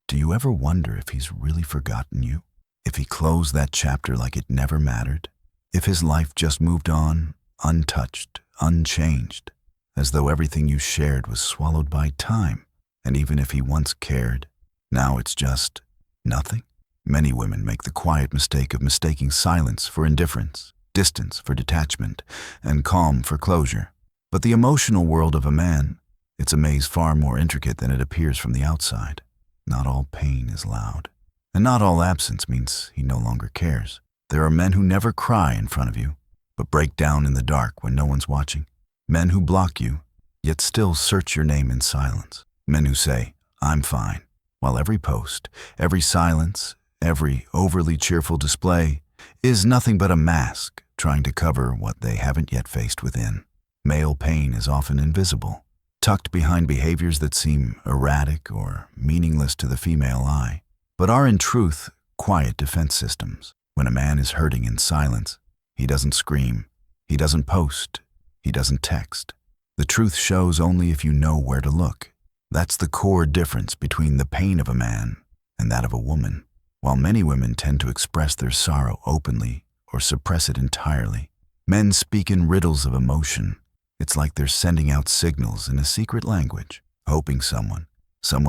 Do you ever wonder if he's really forgotten you? If he closed that chapter like it never mattered? If his life just moved on, untouched, unchanged, as though everything you shared was swallowed by time? And even if he once cared, now it's just nothing? Many women make the quiet mistake of mistaking silence for indifference, distance for detachment, and calm for closure. But the emotional world of a man, it's a maze far more intricate than it appears from the outside. Not all pain is loud, and not all absence means he no longer cares. There are men who never cry in front of you, but break down in the dark when no one's watching. Men who block you, yet still search your name in silence. Men who say, "I'm fine," while every post, every silence, every overly cheerful display is nothing but a mask trying to cover what they haven't yet faced within. Male pain is often invisible, tucked behind behaviors that seem erratic or meaningless to the female eye, but are in truth quiet defense systems. When a man is hurting in silence, he doesn't scream, he doesn't post, he doesn't text. The truth shows only if you know where to look. That's the core difference between the pain of a man and that of a woman. While many women tend to express their sorrow openly or suppress it entirely, men speak in riddles of emotion. It's like they're sending out signals in a secret language, hoping someone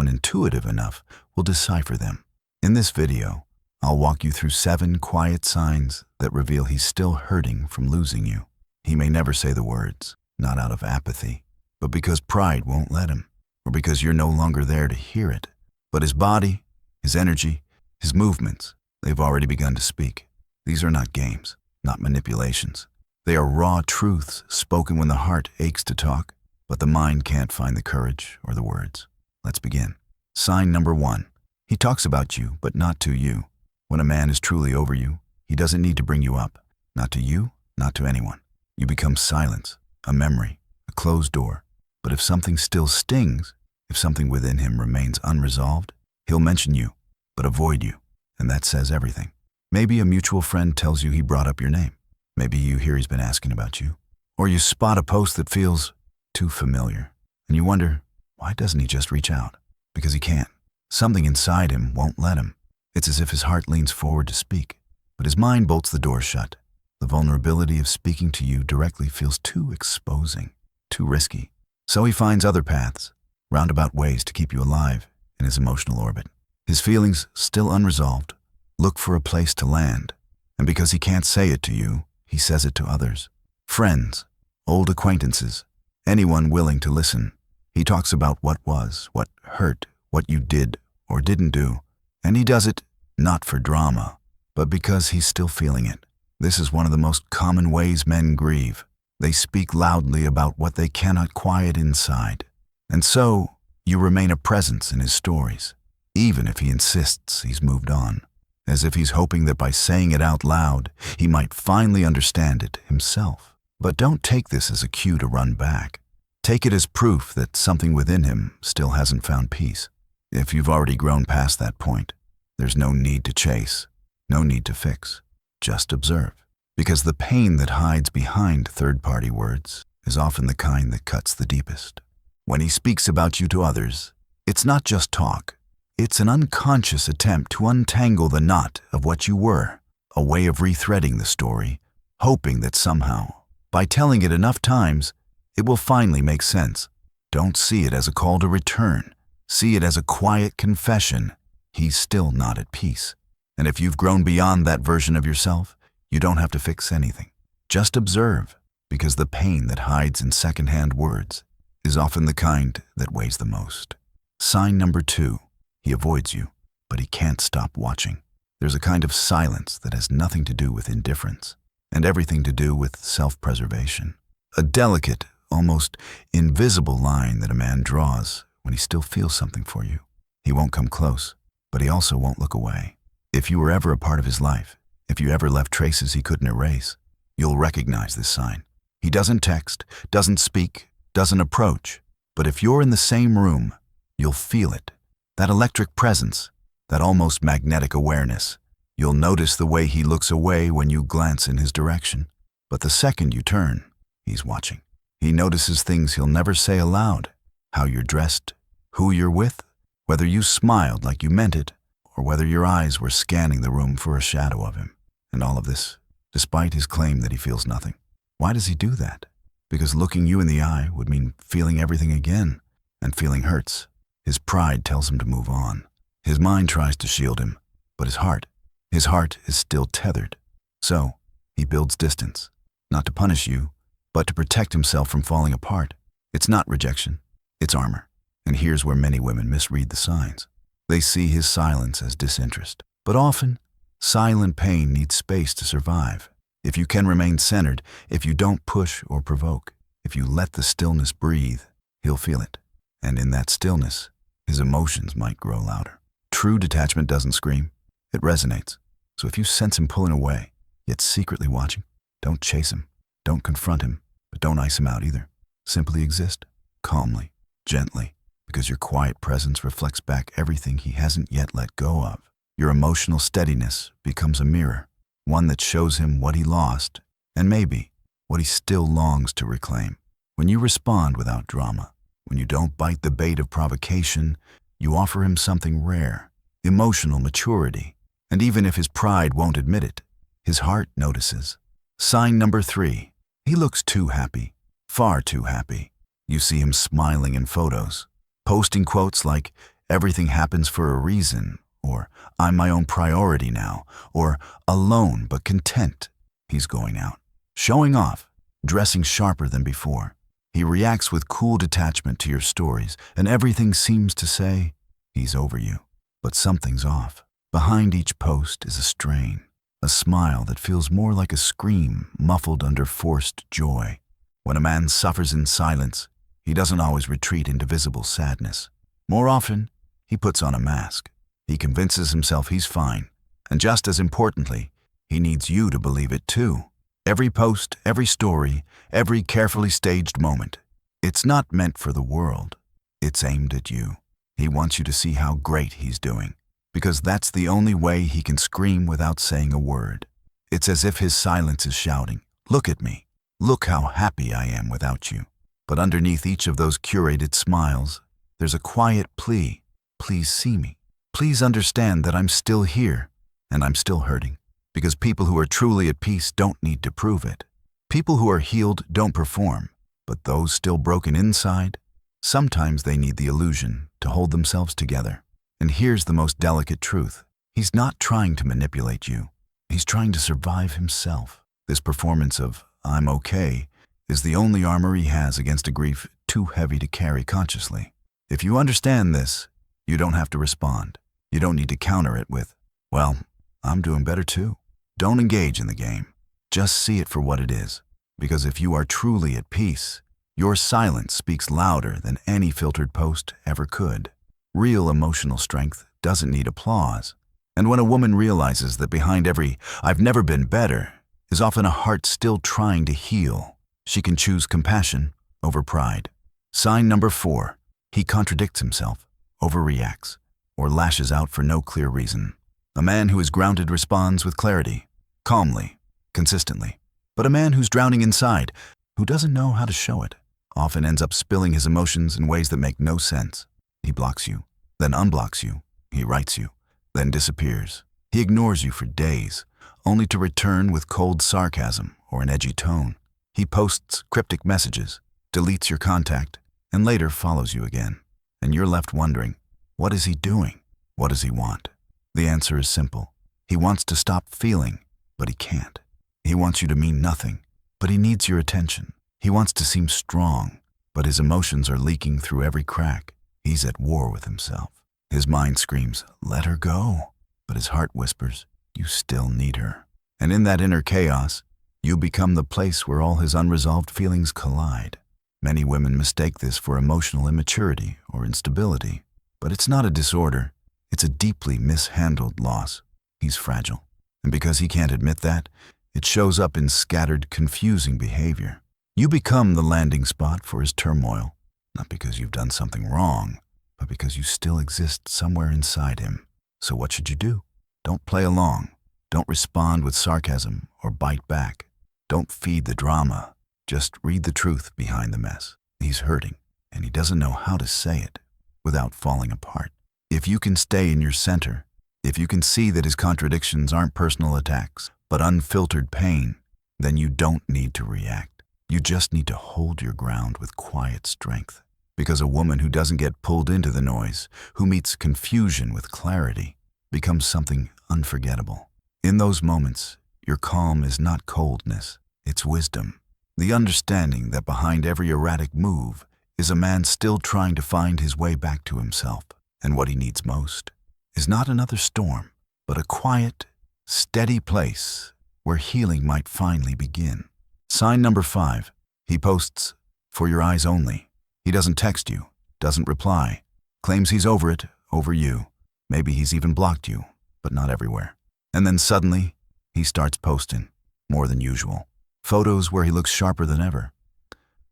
intuitive enough will decipher them. In this video, I'll walk you through 7 quiet signs that reveal he's still hurting from losing you. He may never say the words, not out of apathy, but because pride won't let him, or because you're no longer there to hear it. But his body, his energy, his movements, they've already begun to speak. These are not games, not manipulations. They are raw truths spoken when the heart aches to talk, but the mind can't find the courage or the words. Let's begin. Sign number 1. He talks about you, but not to you. When a man is truly over you, he doesn't need to bring you up. Not to you, not to anyone. You become silence, a memory, a closed door. But if something still stings, if something within him remains unresolved, he'll mention you, but avoid you, and that says everything. Maybe a mutual friend tells you he brought up your name. Maybe you hear he's been asking about you. Or you spot a post that feels too familiar, and you wonder, why doesn't he just reach out? Because he can't. Something inside him won't let him. It's as if his heart leans forward to speak, but his mind bolts the door shut. The vulnerability of speaking to you directly feels too exposing, too risky. So he finds other paths, roundabout ways to keep you alive in his emotional orbit. His feelings still unresolved, look for a place to land, and because he can't say it to you, he says it to others. Friends, old acquaintances, anyone willing to listen. He talks about what was, what hurt, what you did or didn't do, and he does it not for drama, but because he's still feeling it. This is one of the most common ways men grieve. They speak loudly about what they cannot quiet inside. And so, you remain a presence in his stories, even if he insists he's moved on, as if he's hoping that by saying it out loud, he might finally understand it himself. But don't take this as a cue to run back. Take it as proof that something within him still hasn't found peace. If you've already grown past that point, there's no need to chase, no need to fix. Just observe. Because the pain that hides behind third-party words is often the kind that cuts the deepest. When he speaks about you to others, it's not just talk. It's an unconscious attempt to untangle the knot of what you were, a way of rethreading the story, hoping that somehow, by telling it enough times, it will finally make sense. Don't see it as a call to return. See it as a quiet confession. He's still not at peace. And if you've grown beyond that version of yourself, you don't have to fix anything. Just observe, because the pain that hides in secondhand words is often the kind that weighs the most. Sign number 2. He avoids you, but he can't stop watching. There's a kind of silence that has nothing to do with indifference and everything to do with self-preservation. A delicate, almost invisible line that a man draws when he still feels something for you. He won't come close, but he also won't look away. If you were ever a part of his life, if you ever left traces he couldn't erase, you'll recognize this sign. He doesn't text, doesn't speak, doesn't approach, but if you're in the same room, you'll feel it. That electric presence, that almost magnetic awareness. You'll notice the way he looks away when you glance in his direction. But the second you turn, he's watching. He notices things he'll never say aloud. How you're dressed, who you're with, Whether you smiled like you meant it, or whether your eyes were scanning the room for a shadow of him. And all of this, despite his claim that he feels nothing. Why does he do that? Because looking you in the eye would mean feeling everything again, and feeling hurts. His pride tells him to move on. His mind tries to shield him, but his heart is still tethered. So, he builds distance, not to punish you, but to protect himself from falling apart. It's not rejection, it's armor. And here's where many women misread the signs. They see his silence as disinterest. But often, silent pain needs space to survive. If you can remain centered, if you don't push or provoke, if you let the stillness breathe, he'll feel it. And in that stillness, his emotions might grow louder. True detachment doesn't scream, it resonates. So if you sense him pulling away, yet secretly watching, don't chase him, don't confront him, but don't ice him out either. Simply exist, calmly, gently, because your quiet presence reflects back everything he hasn't yet let go of. Your emotional steadiness becomes a mirror, one that shows him what he lost, and maybe what he still longs to reclaim. When you respond without drama, when you don't bite the bait of provocation, you offer him something rare, emotional maturity. And even if his pride won't admit it, his heart notices. Sign number 3. He looks too happy, far too happy. You see him smiling in photos, posting quotes like, "Everything happens for a reason," or "I'm my own priority now," or "alone but content." He's going out, showing off, dressing sharper than before. He reacts with cool detachment to your stories, and everything seems to say, he's over you. But something's off. Behind each post is a strain, a smile that feels more like a scream muffled under forced joy. When a man suffers in silence, he doesn't always retreat into visible sadness. More often, he puts on a mask. He convinces himself he's fine, and just as importantly, he needs you to believe it too. Every post, every story, every carefully staged moment, it's not meant for the world. It's aimed at you. He wants you to see how great he's doing, because that's the only way he can scream without saying a word. It's as if his silence is shouting, "Look at me. Look how happy I am without you." But underneath each of those curated smiles, there's a quiet plea. Please see me. Please understand that I'm still here, and I'm still hurting. Because people who are truly at peace don't need to prove it. People who are healed don't perform, but those still broken inside, sometimes they need the illusion to hold themselves together. And here's the most delicate truth. He's not trying to manipulate you. He's trying to survive himself. This performance of "I'm okay" is the only armor he has against a grief too heavy to carry consciously. If you understand this, you don't have to respond. You don't need to counter it with, "Well, I'm doing better too." Don't engage in the game. Just see it for what it is. Because if you are truly at peace, your silence speaks louder than any filtered post ever could. Real emotional strength doesn't need applause. And when a woman realizes that behind every "I've never been better" is often a heart still trying to heal, she can choose compassion over pride. Sign number 4. He contradicts himself, overreacts, or lashes out for no clear reason. A man who is grounded responds with clarity, calmly, consistently. But a man who's drowning inside, who doesn't know how to show it, often ends up spilling his emotions in ways that make no sense. He blocks you, then unblocks you. He writes you, then disappears. He ignores you for days, only to return with cold sarcasm or an edgy tone. He posts cryptic messages, deletes your contact, and later follows you again. And you're left wondering, what is he doing? What does he want? The answer is simple. He wants to stop feeling, but he can't. He wants you to mean nothing, but he needs your attention. He wants to seem strong, but his emotions are leaking through every crack. He's at war with himself. His mind screams, "Let her go." But his heart whispers, "You still need her." And in that inner chaos, you become the place where all his unresolved feelings collide. Many women mistake this for emotional immaturity or instability, but it's not a disorder. It's a deeply mishandled loss. He's fragile, and because he can't admit that, it shows up in scattered, confusing behavior. You become the landing spot for his turmoil, not because you've done something wrong, but because you still exist somewhere inside him. So what should you do? Don't play along. Don't respond with sarcasm or bite back. Don't feed the drama. Just read the truth behind the mess. He's hurting, and he doesn't know how to say it without falling apart. If you can stay in your center, if you can see that his contradictions aren't personal attacks, but unfiltered pain, then you don't need to react. You just need to hold your ground with quiet strength. Because a woman who doesn't get pulled into the noise, who meets confusion with clarity, becomes something unforgettable. In those moments, your calm is not coldness, it's wisdom. The understanding that behind every erratic move is a man still trying to find his way back to himself. And what he needs most is not another storm, but a quiet, steady place where healing might finally begin. Sign number 5. He posts for your eyes only. He doesn't text you, doesn't reply, claims he's over it, over you. Maybe he's even blocked you, but not everywhere. And then suddenly, he starts posting, more than usual. Photos where he looks sharper than ever.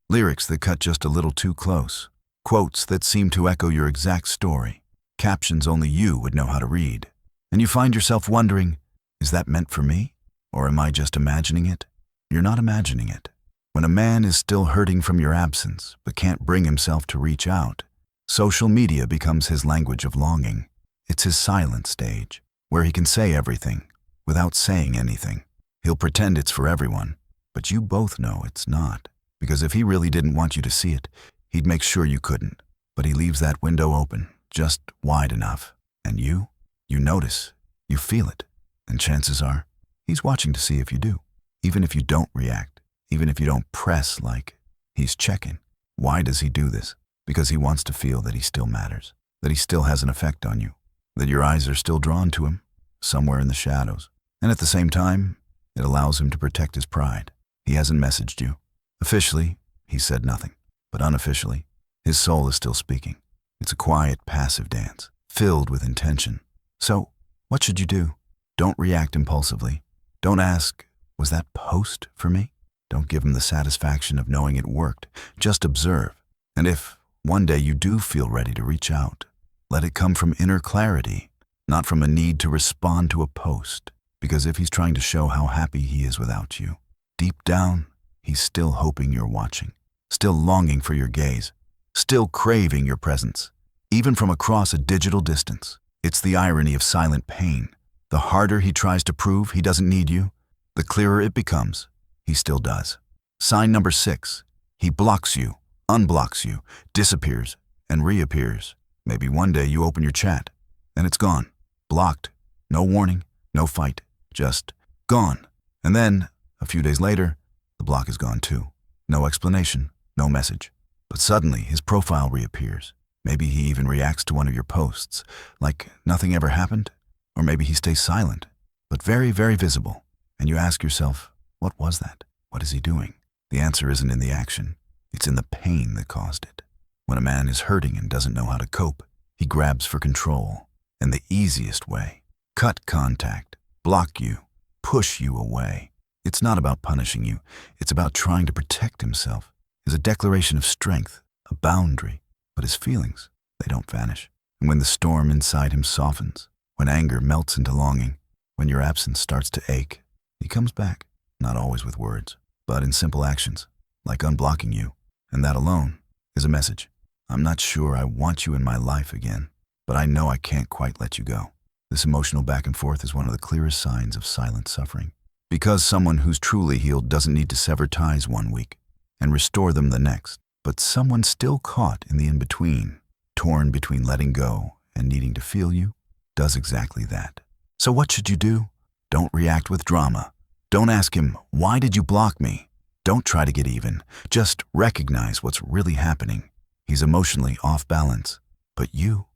Lyrics that cut just a little too close. Quotes that seem to echo your exact story. Captions only you would know how to read. And you find yourself wondering, is that meant for me? Or am I just imagining it? You're not imagining it. When a man is still hurting from your absence, but can't bring himself to reach out, social media becomes his language of longing. It's his silent stage, where he can say everything without saying anything. He'll pretend it's for everyone, but you both know it's not. Because if he really didn't want you to see it, he'd make sure you couldn't. But he leaves that window open, just wide enough. And you notice, you feel it. And chances are, he's watching to see if you do. Even if you don't react, even if you don't press like he's checking. Why does he do this? Because he wants to feel that he still matters, that he still has an effect on you, that your eyes are still drawn to him, somewhere in the shadows. And at the same time, it allows him to protect his pride. He hasn't messaged you. Officially, he said nothing, but unofficially, his soul is still speaking. It's a quiet, passive dance, filled with intention. So, what should you do? Don't react impulsively. Don't ask, was that post for me? Don't give him the satisfaction of knowing it worked. Just observe. And if one day you do feel ready to reach out, let it come from inner clarity, not from a need to respond to a post. Because if he's trying to show how happy he is without you, deep down, he's still hoping you're watching, still longing for your gaze, still craving your presence, even from across a digital distance. It's the irony of silent pain. The harder he tries to prove he doesn't need you, the clearer it becomes. He still does. Sign number 6. He blocks you, unblocks you, disappears, and reappears. Maybe one day you open your chat, and it's gone. Blocked. No warning, no fight, just gone. And then, a few days later, the block is gone too. No explanation, no message. But suddenly, his profile reappears. Maybe he even reacts to one of your posts, like nothing ever happened. Or maybe he stays silent, but very, very visible. And you ask yourself, what was that? What is he doing? The answer isn't in the action. It's in the pain that caused it. When a man is hurting and doesn't know how to cope, he grabs for control. And the easiest way, cut contact, block you, push you away. It's not about punishing you. It's about trying to protect himself. It's a declaration of strength, a boundary. But his feelings, they don't vanish. And when the storm inside him softens, when anger melts into longing, when your absence starts to ache, he comes back, not always with words, but in simple actions, like unblocking you. And that alone is a message. I'm not sure I want you in my life again, but I know I can't quite let you go. This emotional back and forth is one of the clearest signs of silent suffering. Because someone who's truly healed doesn't need to sever ties one week and restore them the next, but someone still caught in the in-between, torn between letting go and needing to feel you, does exactly that. So what should you do? Don't react with drama. Don't ask him, why did you block me? Don't try to get even. Just recognize what's really happening. He's emotionally off balance, but you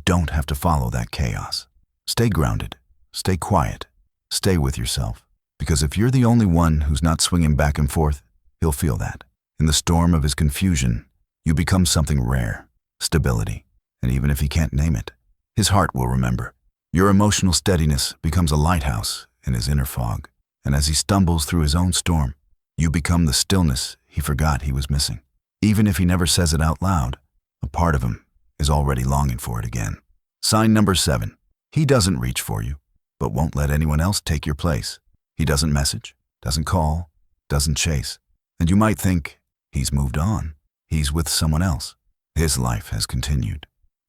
don't have to follow that chaos. Stay grounded, stay quiet, stay with yourself. Because if you're the only one who's not swinging back and forth, he'll feel that. In the storm of his confusion, you become something rare, stability. And even if he can't name it, his heart will remember. Your emotional steadiness becomes a lighthouse in his inner fog. And as he stumbles through his own storm, you become the stillness he forgot he was missing. Even if he never says it out loud, a part of him is already longing for it again. Sign number 7. He doesn't reach for you, but won't let anyone else take your place. He doesn't message, doesn't call, doesn't chase. And you might think, he's moved on. He's with someone else. His life has continued.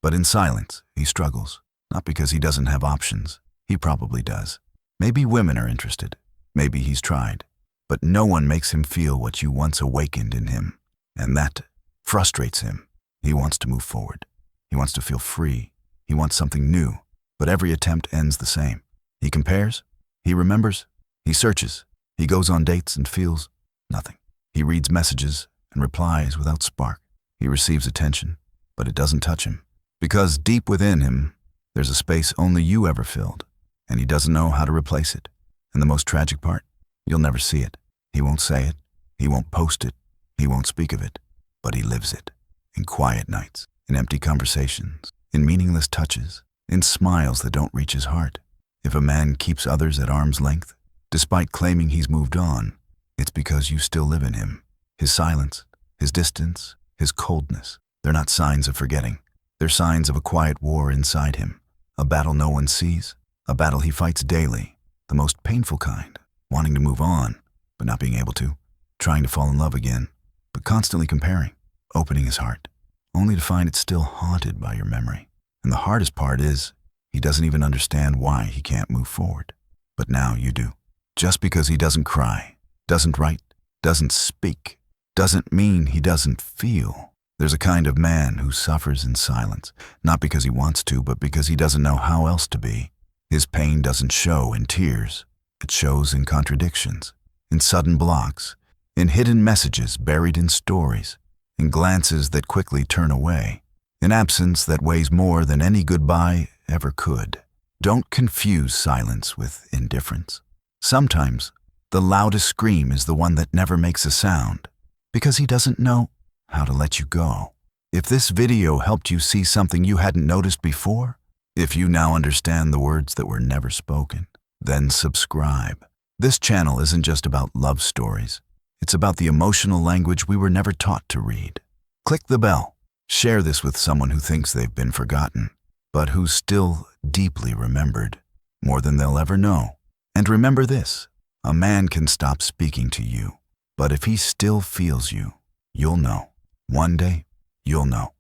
But in silence, he struggles, not because he doesn't have options. He probably does. Maybe women are interested. Maybe he's tried. But no one makes him feel what you once awakened in him. And that frustrates him. He wants to move forward. He wants to feel free. He wants something new. But every attempt ends the same. He compares. He remembers. He searches. He goes on dates and feels nothing. He reads messages and replies without spark. He receives attention, but it doesn't touch him. Because deep within him, there's a space only you ever filled, and he doesn't know how to replace it. And the most tragic part, you'll never see it. He won't say it. He won't post it. He won't speak of it. But he lives it. In quiet nights, in empty conversations, in meaningless touches, in smiles that don't reach his heart. If a man keeps others at arm's length, despite claiming he's moved on, it's because you still live in him. His silence, his distance, his coldness, they're not signs of forgetting. They're signs of a quiet war inside him, a battle no one sees, a battle he fights daily, the most painful kind, wanting to move on, but not being able to, trying to fall in love again, but constantly comparing, opening his heart, only to find it's still haunted by your memory. And the hardest part is, he doesn't even understand why he can't move forward. But now you do. Just because he doesn't cry, doesn't write, doesn't speak, doesn't mean he doesn't feel. There's a kind of man who suffers in silence, not because he wants to, but because he doesn't know how else to be. His pain doesn't show in tears. It shows in contradictions, in sudden blocks, in hidden messages buried in stories, in glances that quickly turn away, in absence that weighs more than any goodbye ever could. Don't confuse silence with indifference. Sometimes, the loudest scream is the one that never makes a sound, because he doesn't know how to let you go. If this video helped you see something you hadn't noticed before, if you now understand the words that were never spoken, then subscribe. This channel isn't just about love stories. It's about the emotional language we were never taught to read. Click the bell. Share this with someone who thinks they've been forgotten, but who's still deeply remembered, more than they'll ever know. And remember this, a man can stop speaking to you, but if he still feels you, you'll know. One day, you'll know.